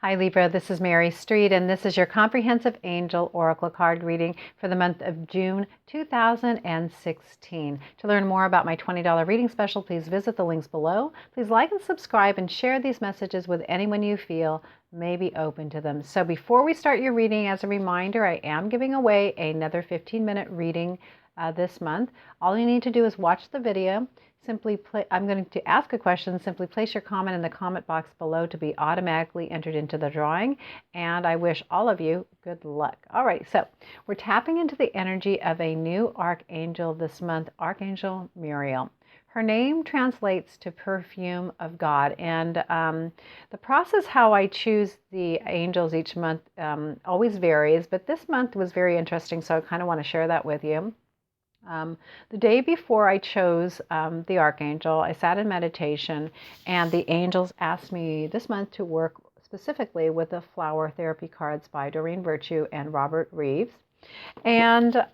Hi Libra, this is Mary Street, and this is your comprehensive angel oracle card reading for the month of June 2016. To learn more about my $20 reading special, please visit the links below. Please like and subscribe and share these messages with anyone you feel may be open to them. So before we start your reading, as a reminder, I am giving away another 15-minute reading this month. All you need to do is watch the video. I'm going to ask a question. Simply place your comment in the comment box below to be automatically entered into the drawing. And I wish all of you good luck. All right, so we're tapping into the energy of a new archangel this month, Archangel Muriel. Her name translates to perfume of God. And the process how I choose the angels each month always varies. But this month was very interesting, so I kind of want to share that with you. The day before I chose the Archangel, I sat in meditation, and the angels asked me this month to work specifically with the flower therapy cards by Doreen and Robert Reeves. And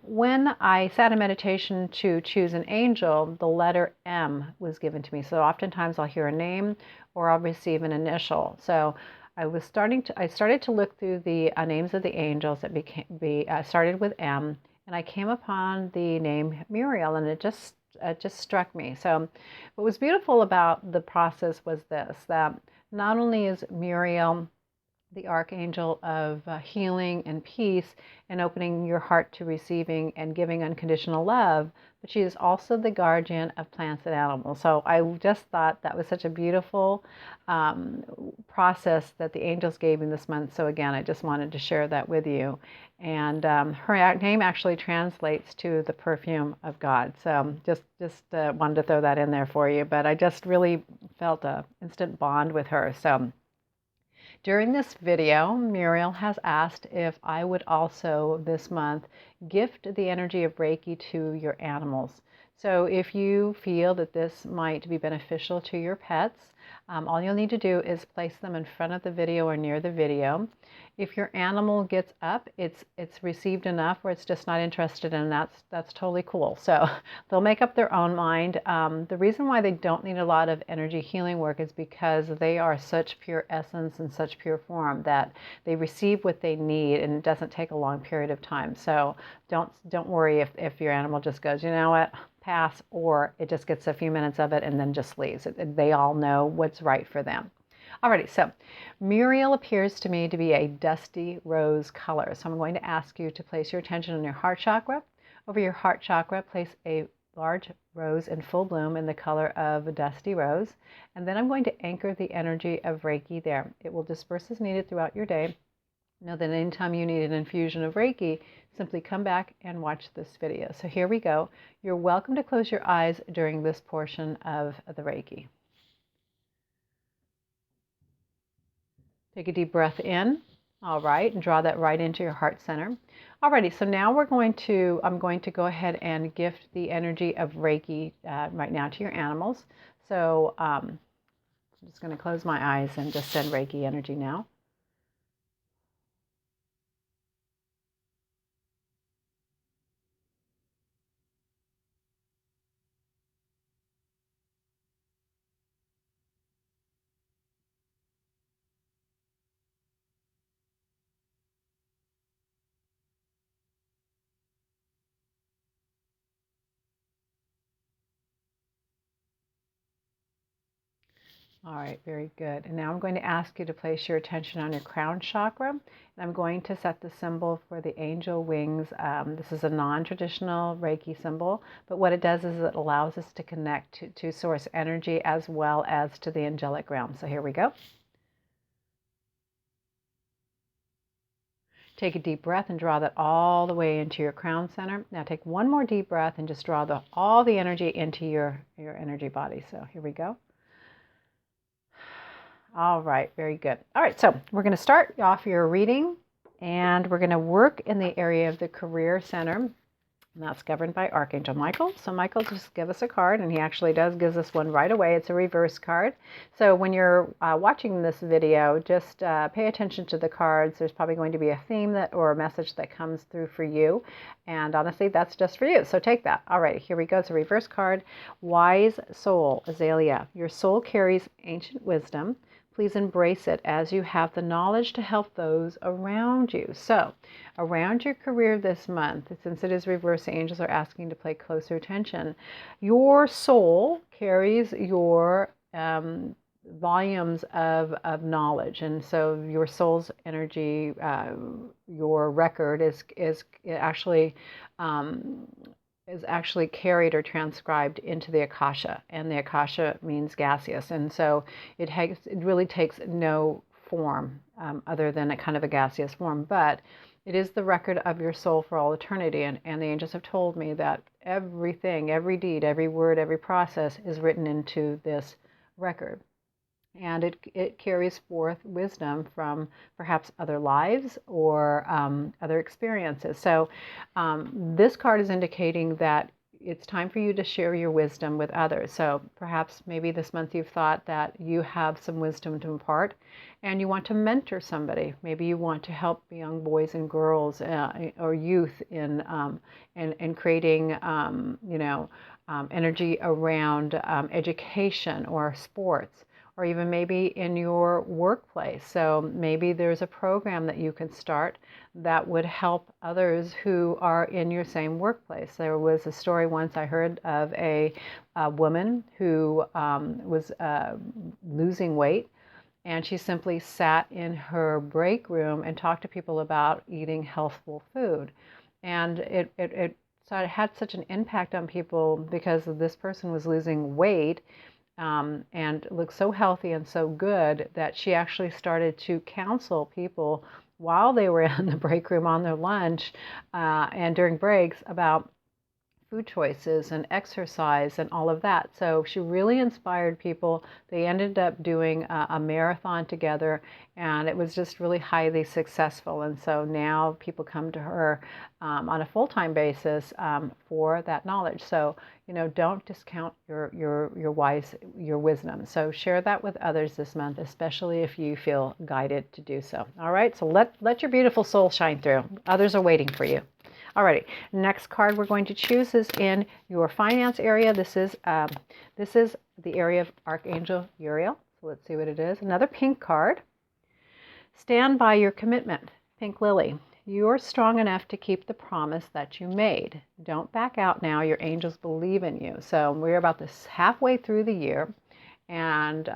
when I sat in meditation to choose an angel, the letter M was given to me. So oftentimes I'll hear a name or I'll receive an initial. So I started to look through the names of the angels that started with M. And I came upon the name Muriel, and it just struck me. So what was beautiful about the process was this, that not only is Muriel the archangel of healing and peace and opening your heart to receiving and giving unconditional love, but she is also the guardian of plants and animals. So I just thought that was such a beautiful process that the angels gave me this month. So again, I just wanted to share that with you. And her name actually translates to the perfume of God. So just wanted to throw that in there for you. But I just really felt an instant bond with her. So during this video, Muriel has asked if I would also this month gift the energy of Reiki to your animals. So if you feel that this might be beneficial to your pets, all you'll need to do is place them in front of the video or near the video. If your animal gets up, it's received enough where it's just not interested in, that's totally cool. So they'll make up their own mind. The reason why they don't need a lot of energy healing work is because they are such pure essence and such pure form that they receive what they need, and it doesn't take a long period of time. So don't worry if your animal just goes, you know what, pass, or it just gets a few minutes of it and then just leaves. They all know what's right for them. Alrighty, so Muriel appears to me to be a dusty rose color. So I'm going to ask you to place your attention on your heart chakra. Over your heart chakra, place a large rose in full bloom in the color of a dusty rose. And then I'm going to anchor the energy of Reiki there. It will disperse as needed throughout your day. Know that anytime you need an infusion of Reiki, simply come back and watch this video. So here we go. You're welcome to close your eyes during this portion of the Reiki. Take a deep breath in. All right, and draw that right into your heart center. Alrighty, so now I'm going to go ahead and gift the energy of Reiki right now to your animals. So I'm just going to close my eyes and just send Reiki energy now. All right, very good. And now I'm going to ask you to place your attention on your crown chakra. And I'm going to set the symbol for the angel wings. This is a non-traditional Reiki symbol, but what it does is it allows us to connect to source energy as well as to the angelic realm. So here we go. Take a deep breath and draw that all the way into your crown center. Now take one more deep breath and just draw all the energy into your energy body. So here we go. All right, very good. All right, so we're going to start off your reading, and we're going to work in the area of the career center, and that's governed by Archangel Michael. So Michael just give us a card, and he actually gives us one right away. It's a reverse card. So when you're watching this video, just pay attention to the cards. There's probably going to be a theme or a message that comes through for you, and honestly, that's just for you. So take that. All right, here we go. It's a reverse card. Wise Soul, Azalea. Your soul carries ancient wisdom. Please embrace it as you have the knowledge to help those around you. So, around your career this month, since it is reverse, the angels are asking to pay closer attention. Your soul carries your volumes of knowledge, and so your soul's energy, your record is actually carried or transcribed into the Akasha, and the Akasha means gaseous, and so it really takes no form other than a kind of a gaseous form, but it is the record of your soul for all eternity, and the angels have told me that everything, every deed, every word, every process is written into this record. And it carries forth wisdom from perhaps other lives or other experiences. So this card is indicating that it's time for you to share your wisdom with others. So perhaps maybe this month you've thought that you have some wisdom to impart and you want to mentor somebody. Maybe you want to help young boys and girls or youth in creating, energy around education or sports, or even maybe in your workplace. So maybe there's a program that you can start that would help others who are in your same workplace. There was a story once I heard of a woman who was losing weight, and she simply sat in her break room and talked to people about eating healthful food. And it had such an impact on people because this person was losing weight and looked so healthy and so good that she actually started to counsel people while they were in the break room on their lunch and during breaks about food choices and exercise and all of that. So she really inspired people. They ended up doing a marathon together, and it was just really highly successful. And so now people come to her on a full-time basis for that knowledge. So don't discount your wisdom. So share that with others this month, especially if you feel guided to do so. All right. So let your beautiful soul shine through. Others are waiting for you. Alrighty, next card we're going to choose is in your finance area. This is the area of Archangel Muriel. So let's see what it is. Another pink card. Stand by your commitment, Pink Lily. You're strong enough to keep the promise that you made. Don't back out now. Your angels believe in you. So we're about this halfway through the year. And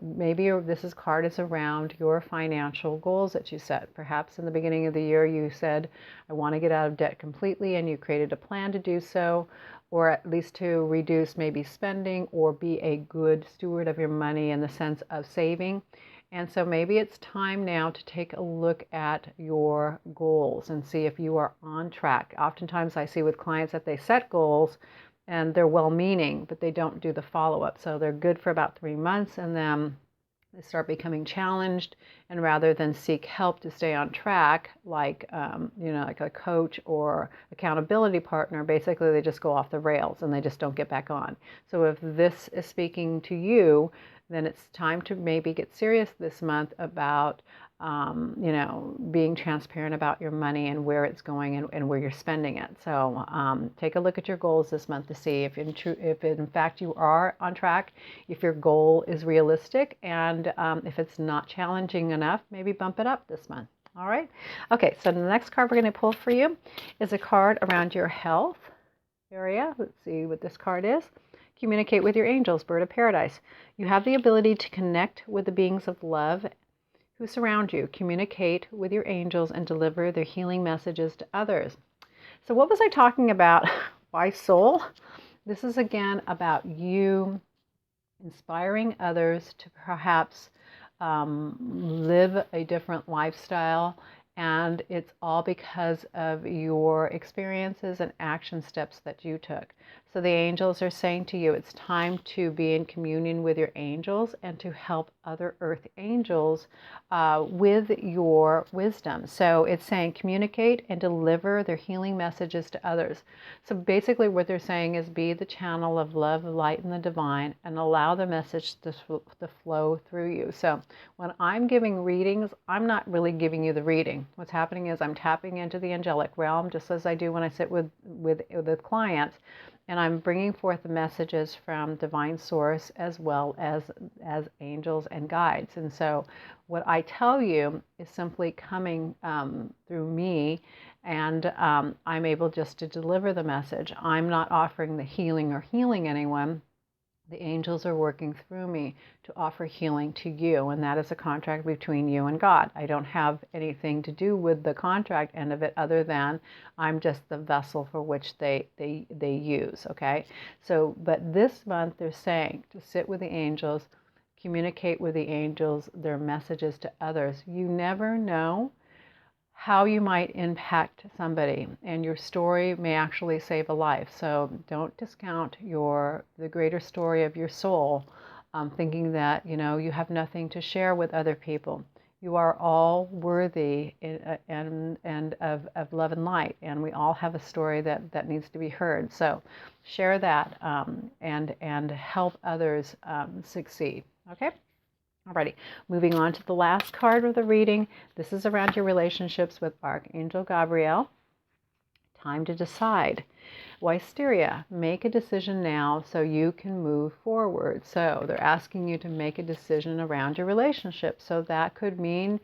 maybe this card is around your financial goals that you set. Perhaps in the beginning of the year you said, I want to get out of debt completely, and you created a plan to do so, or at least to reduce maybe spending or be a good steward of your money in the sense of saving. And so maybe it's time now to take a look at your goals and see if you are on track. Oftentimes I see with clients that they set goals and they're well-meaning, but they don't do the follow-up. So they're good for about 3 months, and then they start becoming challenged. And rather than seek help to stay on track, like like a coach or accountability partner, basically they just go off the rails and they just don't get back on. So if this is speaking to you, then it's time to maybe get serious this month about being transparent about your money and where it's going and where you're spending it. So take a look at your goals this month to see if in fact you are on track, if your goal is realistic, and if it's not challenging enough, maybe bump it up this month. All right. Okay, so the next card we're going to pull for you is a card around your health area. Let's see what this card is. Communicate with your angels, bird of paradise. You have the ability to connect with the beings of love who surround you. Communicate with your angels and deliver their healing messages to others. So what was I talking about? Why soul? This is again about you inspiring others to perhaps live a different lifestyle. And it's all because of your experiences and action steps that you took. So the angels are saying to you, it's time to be in communion with your angels and to help other earth angels with your wisdom. So it's saying communicate and deliver their healing messages to others. So basically what they're saying is be the channel of love, light, and the divine, and allow the message to flow through you. So when I'm giving readings, I'm not really giving you the reading. What's happening is I'm tapping into the angelic realm, just as I do when I sit with clients. And I'm bringing forth the messages from Divine Source as well as angels and guides. And so what I tell you is simply coming through me, and I'm able just to deliver the message. I'm not offering the healing or healing anyone. The angels are working through me to offer healing to you, and that is a contract between you and God. I don't have anything to do with the contract end of it other than I'm just the vessel for which they use, okay? So, but this month they're saying to sit with the angels, communicate with the angels, their messages to others. You never know how you might impact somebody, and your story may actually save a life. So don't discount the greater story of your soul, thinking that you have nothing to share with other people. You are all worthy and of love and light, and we all have a story that needs to be heard. So share that and help others succeed. Okay. Alrighty, moving on to the last card of the reading. This is around your relationships with Archangel Gabriel. Time to decide. Wisteria, make a decision now so you can move forward. So they're asking you to make a decision around your relationship. So that could mean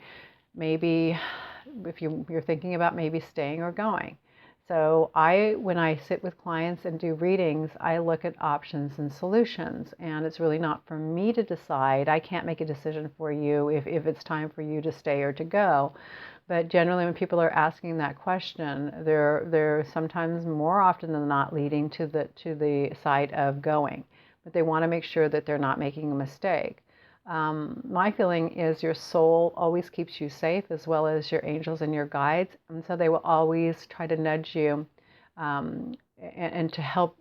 maybe if you're thinking about maybe staying or going. So when I sit with clients and do readings, I look at options and solutions, and it's really not for me to decide. I can't make a decision for you if it's time for you to stay or to go. But generally when people are asking that question, they're sometimes more often than not leading to the side of going. But they want to make sure that they're not making a mistake. My feeling is your soul always keeps you safe, as well as your angels and your guides, and so they will always try to nudge you and to help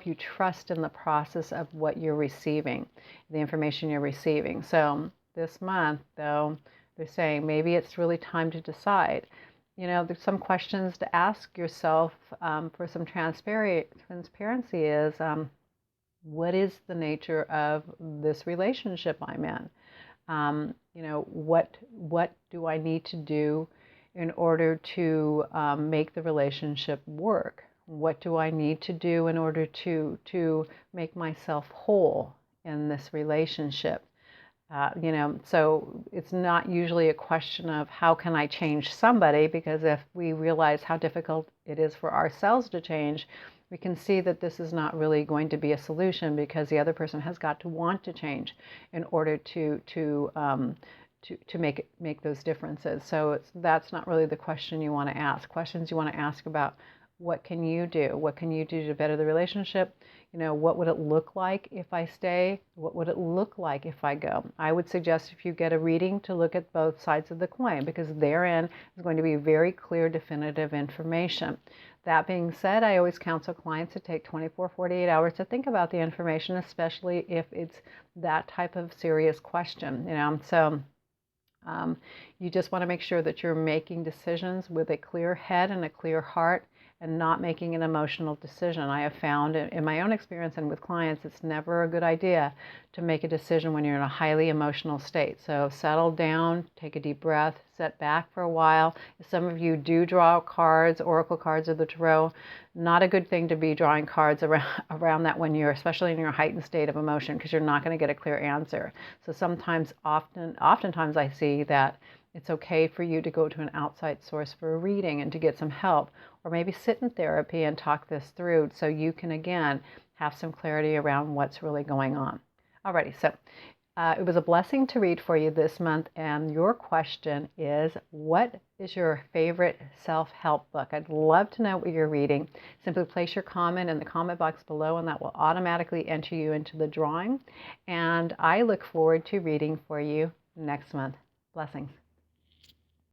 you trust in the process of what you're receiving, the information you're receiving. So this month, though, they're saying maybe it's really time to decide. There's some questions to ask yourself for some transparency is, what is the nature of this relationship I'm in? What do I need to do in order to make the relationship work? What do I need to do in order to make myself whole in this relationship? So it's not usually a question of how can I change somebody, because if we realize how difficult it is for ourselves to change, we can see that this is not really going to be a solution, because the other person has got to want to change in order to make those differences. So that's not really the question you want to ask. Questions you want to ask about: what can you do? What can you do to better the relationship? What would it look like if I stay? What would it look like if I go? I would suggest, if you get a reading, to look at both sides of the coin, because therein is going to be very clear, definitive information. That being said, I always counsel clients to take 24, 48 hours to think about the information, especially if it's that type of serious question. So you just want to make sure that you're making decisions with a clear head and a clear heart, and not making an emotional decision. I have found in my own experience and with clients, it's never a good idea to make a decision when you're in a highly emotional state. So settle down, take a deep breath, sit back for a while. If some of you do draw cards, oracle cards or the tarot, not a good thing to be drawing cards around that when you're, especially in your heightened state of emotion, because you're not going to get a clear answer. So oftentimes I see that it's okay for you to go to an outside source for a reading and to get some help, or maybe sit in therapy and talk this through so you can, again, have some clarity around what's really going on. Alrighty, so it was a blessing to read for you this month, and your question is, what is your favorite self-help book? I'd love to know what you're reading. Simply place your comment in the comment box below, and that will automatically enter you into the drawing. And I look forward to reading for you next month. Blessings.